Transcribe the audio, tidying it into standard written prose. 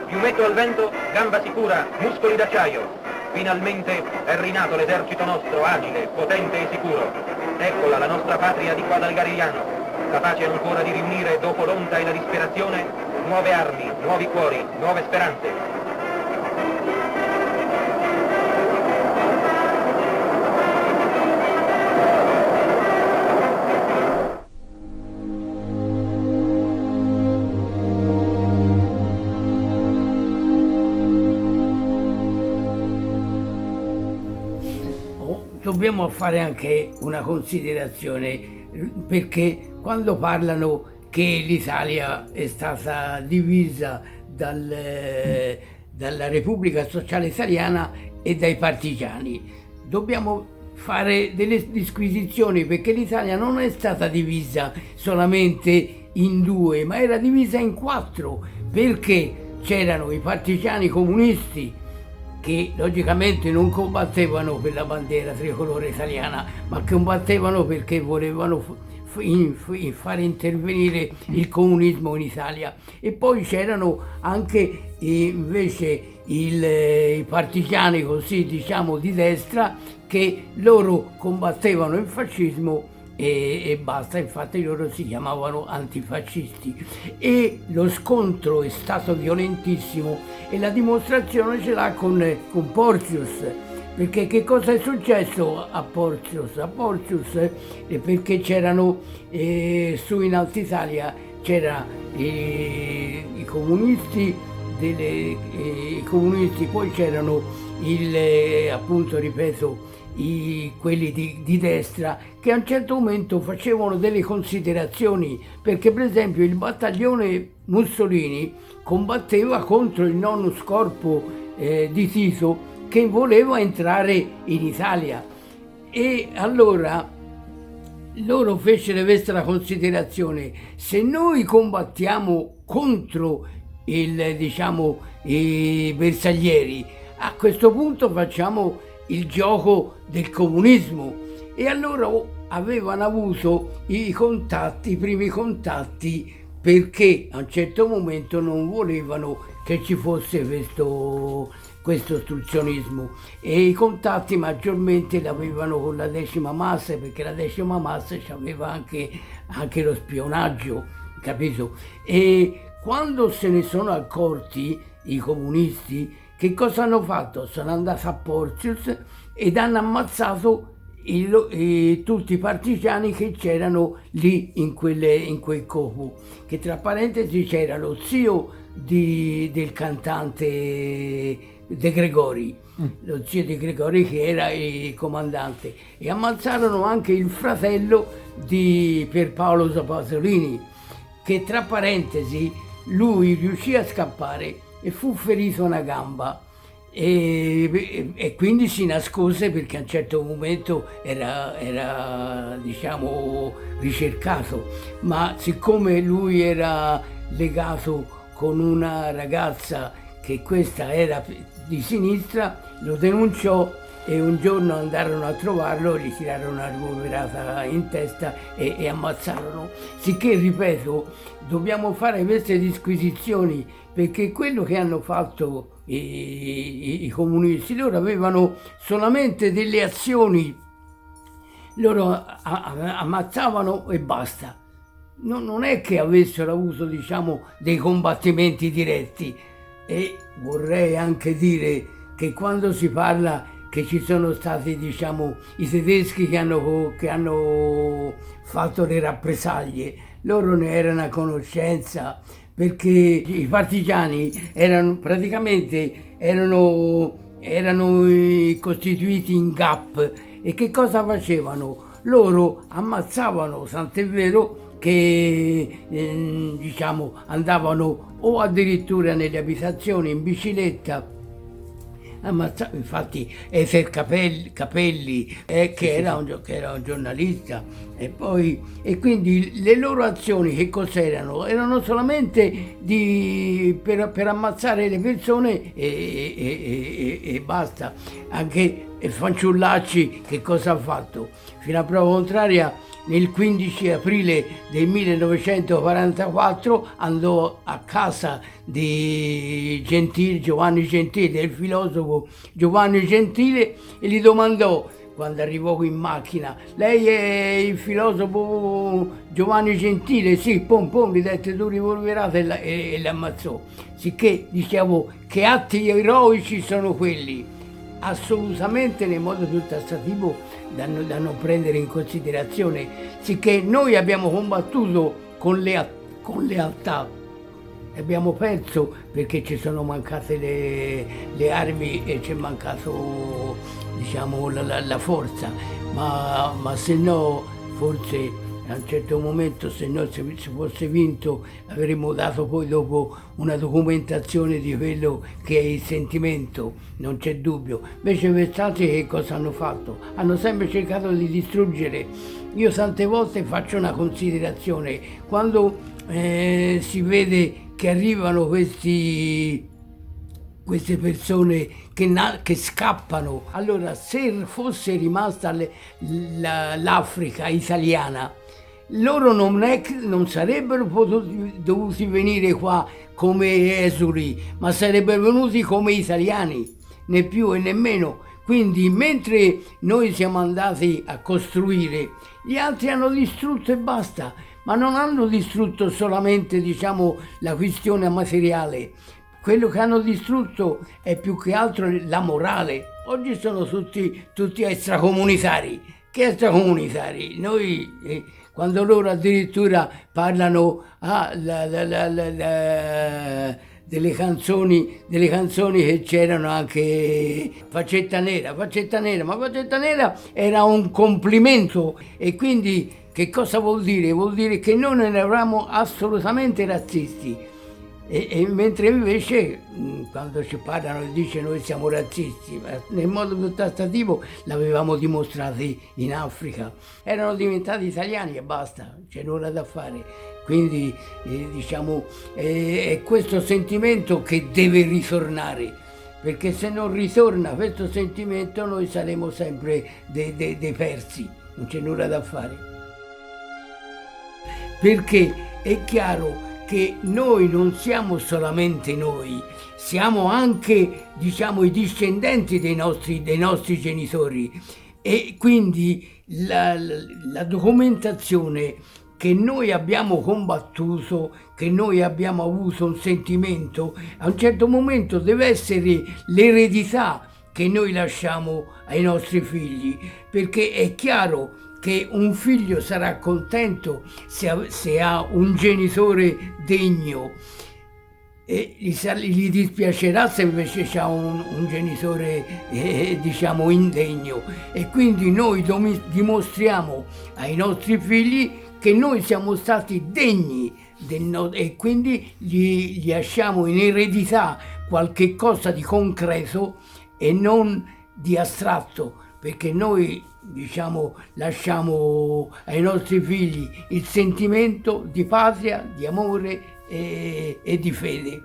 Piumetto al vento, gamba sicura, muscoli d'acciaio. Finalmente è rinato l'esercito nostro, agile, potente e sicuro. Eccola la nostra patria di qua dal Garigliano, capace ancora di riunire dopo l'onta e la disperazione nuove armi, nuovi cuori, nuove speranze. Dobbiamo fare anche una considerazione, perché quando parlano che l'Italia è stata divisa dalla Repubblica Sociale Italiana e dai partigiani, dobbiamo fare delle disquisizioni, perché l'Italia non è stata divisa solamente in due, ma era divisa in quattro, perché c'erano i partigiani comunisti che logicamente non combattevano per la bandiera tricolore italiana, ma combattevano perché volevano fare intervenire il comunismo in Italia. E poi c'erano anche invece i partigiani, così diciamo, di destra, che loro combattevano il fascismo e basta, infatti loro si chiamavano antifascisti, e lo scontro è stato violentissimo, e la dimostrazione ce l'ha con Porcius, perché che cosa è successo a Porcius? A Porcius perché c'erano su in Alta Italia c'era i comunisti, i comunisti, poi c'erano appunto ripeto quelli di destra, che a un certo momento facevano delle considerazioni, perché per esempio il battaglione Mussolini combatteva contro il nonus corpo di Tito, che voleva entrare in Italia, e allora loro fecero questa considerazione: se noi combattiamo contro i bersaglieri, a questo punto facciamo il gioco del comunismo. E allora avevano avuto i primi contatti, perché a un certo momento non volevano che ci fosse questo ostruzionismo, e i contatti maggiormente l'avevano con la 10ª Massa, perché la 10ª Massa aveva anche lo spionaggio, capito? E quando se ne sono accorti i comunisti, che cosa hanno fatto? Sono andati a Porcius ed hanno ammazzato tutti i partigiani che c'erano lì in quel covo, che tra parentesi c'era lo zio del cantante De Gregori, lo zio De Gregori, che era il comandante, e ammazzarono anche il fratello di Pierpaolo Pasolini, che tra parentesi lui riuscì a scappare e fu ferito a una gamba, e quindi si nascose, perché a un certo momento era diciamo ricercato, ma siccome lui era legato con una ragazza che questa era di sinistra, lo denunciò, e un giorno andarono a trovarlo, gli tirarono una rivolverata in testa e ammazzarono. Sicché, ripeto, dobbiamo fare queste disquisizioni, perché quello che hanno fatto i comunisti, loro avevano solamente delle azioni, loro ammazzavano e basta. Non è che avessero avuto, diciamo, dei combattimenti diretti. E vorrei anche dire che quando si parla che ci sono stati, diciamo, i tedeschi che hanno fatto le rappresaglie, loro ne erano a conoscenza, perché i partigiani erano costituiti in GAP, e che cosa facevano? Loro ammazzavano, tant'è vero che diciamo andavano o addirittura nelle abitazioni in bicicletta. Infatti Efer Capelli, che era un giornalista, e quindi le loro azioni che cos'erano? Erano solamente per ammazzare le persone e basta. Anche e fanciullacci che cosa ha fatto? Fino a prova contraria, nel 15 aprile del 1944 andò a casa di Gentile, Giovanni Gentile, del filosofo Giovanni Gentile, e gli domandò, quando arrivò in macchina: lei è il filosofo Giovanni Gentile? Sì, pom pom, gli dette due rivolverate e l'ammazzò. Sicché dicevo, che atti eroici sono quelli? Assolutamente nel modo più tassativo da non prendere in considerazione, sicché noi abbiamo combattuto con lealtà, abbiamo perso perché ci sono mancate le armi e ci è mancato, diciamo, la forza, ma se no forse a un certo momento, se no si fosse vinto, avremmo dato poi dopo una documentazione di quello che è il sentimento, non c'è dubbio. Invece Versace che cosa hanno fatto? Hanno sempre cercato di distruggere. Io tante volte faccio una considerazione, quando si vede che arrivano queste persone che scappano, allora se fosse rimasta l'Africa italiana, loro non sarebbero dovuti venire qua come esuli, ma sarebbero venuti come italiani, né più e né meno. Quindi mentre noi siamo andati a costruire, gli altri hanno distrutto e basta, ma non hanno distrutto solamente, diciamo, la questione materiale. Quello che hanno distrutto è più che altro la morale. Oggi sono tutti extracomunitari. Che extracomunitari? Noi, quando loro addirittura parlano delle canzoni che c'erano anche Faccetta Nera, ma Faccetta Nera era un complimento, e quindi che cosa vuol dire? Vuol dire che noi non eravamo assolutamente razzisti. E mentre invece quando ci parlano e dice noi siamo razzisti, nel modo più tassativo l'avevamo dimostrato in Africa, erano diventati italiani e basta, c'è nulla da fare. Quindi diciamo è questo sentimento che deve ritornare, perché se non ritorna questo sentimento noi saremo sempre dei persi, non c'è nulla da fare. Perché è chiaro che noi non siamo solamente noi, siamo anche, diciamo, i discendenti dei nostri genitori, e quindi la documentazione che noi abbiamo combattuto, che noi abbiamo avuto un sentimento, a un certo momento deve essere l'eredità che noi lasciamo ai nostri figli, perché è chiaro che un figlio sarà contento se ha un genitore degno, e gli dispiacerà se invece ha un genitore diciamo indegno, e quindi noi dimostriamo ai nostri figli che noi siamo stati degni e quindi gli lasciamo in eredità qualche cosa di concreto e non di astratto, perché noi, diciamo, lasciamo ai nostri figli il sentimento di patria, di amore e di fede.